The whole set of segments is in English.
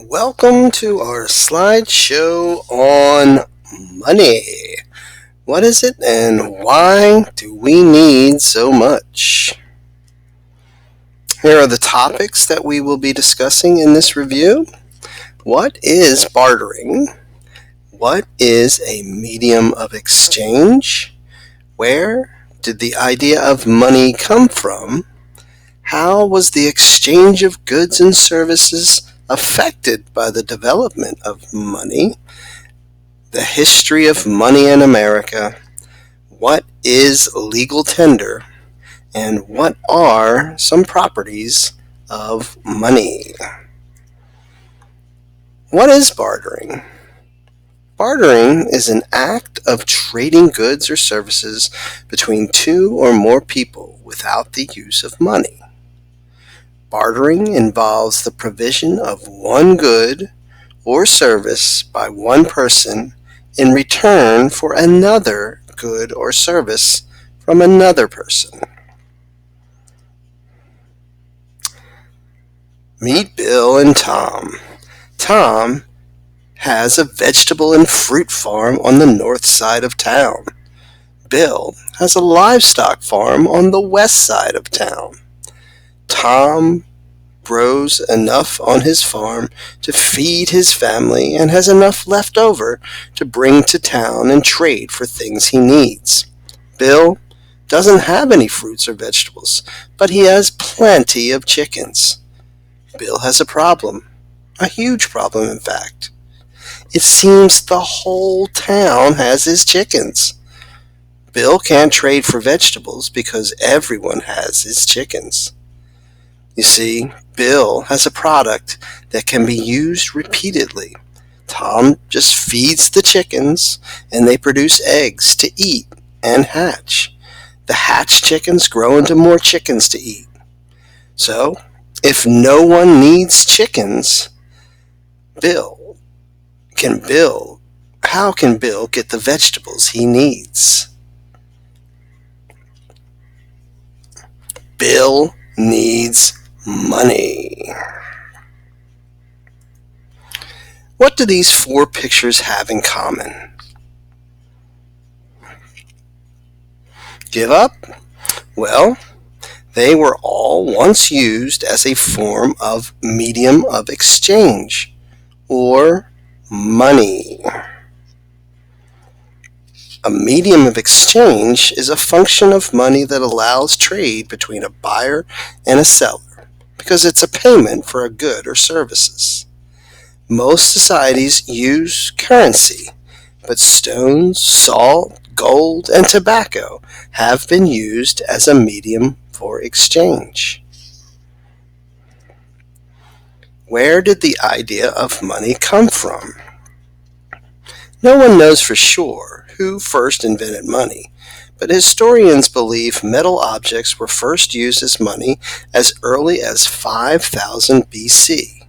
Welcome to our slideshow on money. What is it and why do we need so much? Here are the topics that we will be discussing in this review. What is bartering? What is a medium of exchange? Where did the idea of money come from? How was the exchange of goods and services affected by the development of money? The history of money in America. What is legal tender? And what are some properties of money? What is bartering? Bartering is an act of trading goods or services between two or more people without the use of money. Bartering involves the provision of one good or service by one person in return for another good or service from another person. Meet Bill and Tom. Tom has a vegetable and fruit farm on the north side of town. Bill has a livestock farm on the west side of town. Tom grows enough on his farm to feed his family and has enough left over to bring to town and trade for things he needs. Bill doesn't have any fruits or vegetables, but he has plenty of chickens. Bill has a problem, a huge problem in fact. It seems the whole town has his chickens. Bill can't trade for vegetables because everyone has his chickens. You see, Bill has a product that can be used repeatedly. Tom just feeds the chickens and they produce eggs to eat and hatch. The hatched chickens grow into more chickens to eat. So, if no one needs chickens, how can Bill get the vegetables he needs? Bill needs money. What do these four pictures have in common? Give up? Well, they were all once used as a form of medium of exchange, or money. A medium of exchange is a function of money that allows trade between a buyer and a seller, because it's a payment for a good or services. Most societies use currency, but stones, salt, gold, and tobacco have been used as a medium for exchange. Where did the idea of money come from? No one knows for sure who first invented money, but historians believe metal objects were first used as money as early as 5000 BC.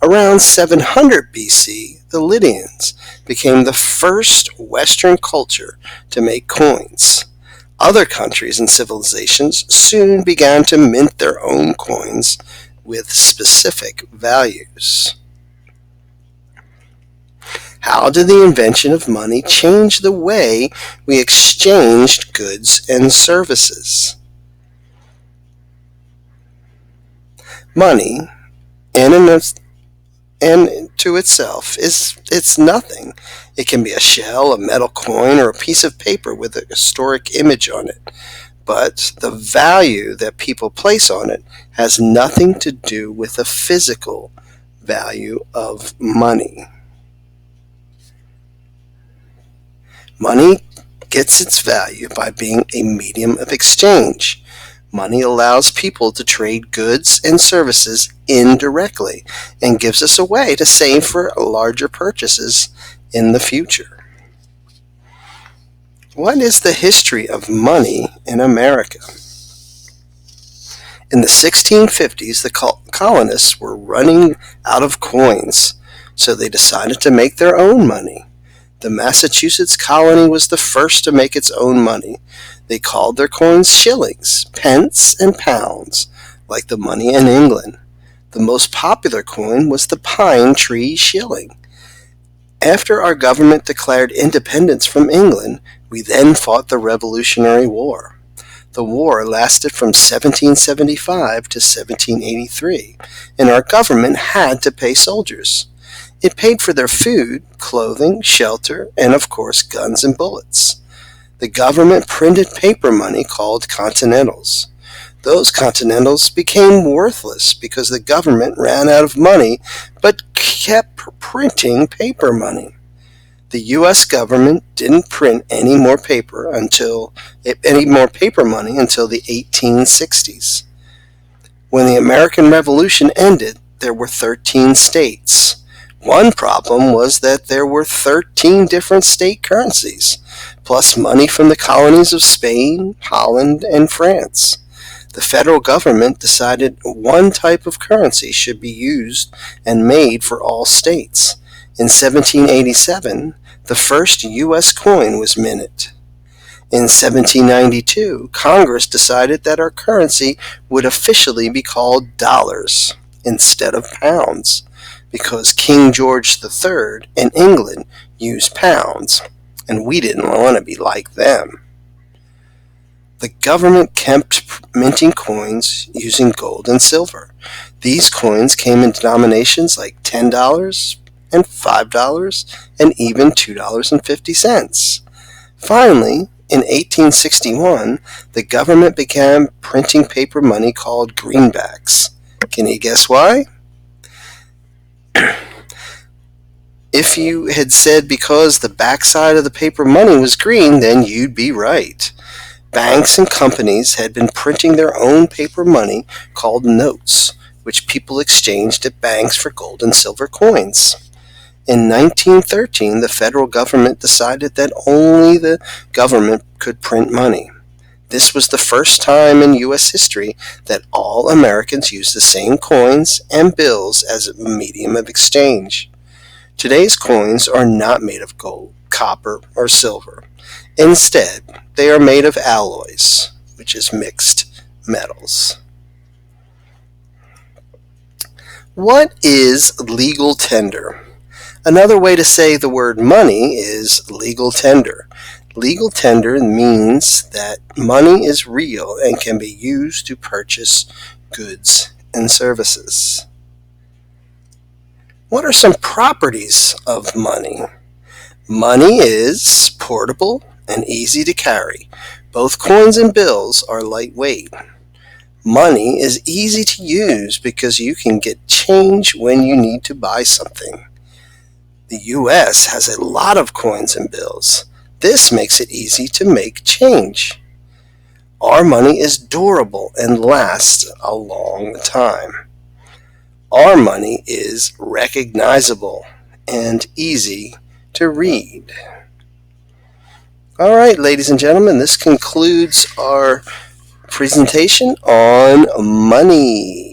Around 700 BC, the Lydians became the first Western culture to make coins. Other countries and civilizations soon began to mint their own coins with specific values. How did the invention of money change the way we exchanged goods and services? Money, and to itself, it's nothing. It can be a shell, a metal coin, or a piece of paper with a historic image on it. But the value that people place on it has nothing to do with the physical value of money. Money gets its value by being a medium of exchange. Money allows people to trade goods and services indirectly and gives us a way to save for larger purchases in the future. What is the history of money in America? In the 1650s, the colonists were running out of coins, so they decided to make their own money. The Massachusetts colony was the first to make its own money. They called their coins shillings, pence, and pounds, like the money in England. The most popular coin was the pine tree shilling. After our government declared independence from England, we then fought the Revolutionary War. The war lasted from 1775 to 1783, and our government had to pay soldiers. It paid for their food, clothing, shelter, and of course guns and bullets. The government printed paper money called continentals. Those continentals became worthless because the government ran out of money but kept printing paper money. The U.S. government didn't print any more paper money until the 1860s. When the American Revolution ended, there were 13 states. One problem was that there were 13 different state currencies, plus money from the colonies of Spain, Holland, and France. The federal government decided one type of currency should be used and made for all states. In 1787, the first U.S. coin was minted. In 1792, Congress decided that our currency would officially be called dollars instead of pounds, because King George III in England used pounds, and we didn't want to be like them. The government kept minting coins using gold and silver. These coins came in denominations like $10 and $5 and even $2.50. Finally, in 1861, the government began printing paper money called greenbacks. Can you guess why? If you had said because the backside of the paper money was green, then you'd be right. Banks and companies had been printing their own paper money called notes, which people exchanged at banks for gold and silver coins. In 1913, the federal government decided that only the government could print money. This was the first time in U.S. history that all Americans used the same coins and bills as a medium of exchange. Today's coins are not made of gold, copper, or silver. Instead, they are made of alloys, which is mixed metals. What is legal tender? Another way to say the word money is legal tender. Legal tender means that money is real and can be used to purchase goods and services. What are some properties of money? Money is portable and easy to carry. Both coins and bills are lightweight. Money is easy to use because you can get change when you need to buy something. The U.S. has a lot of coins and bills. This makes it easy to make change. Our money is durable and lasts a long time. Our money is recognizable and easy to read. All right, ladies and gentlemen, this concludes our presentation on money.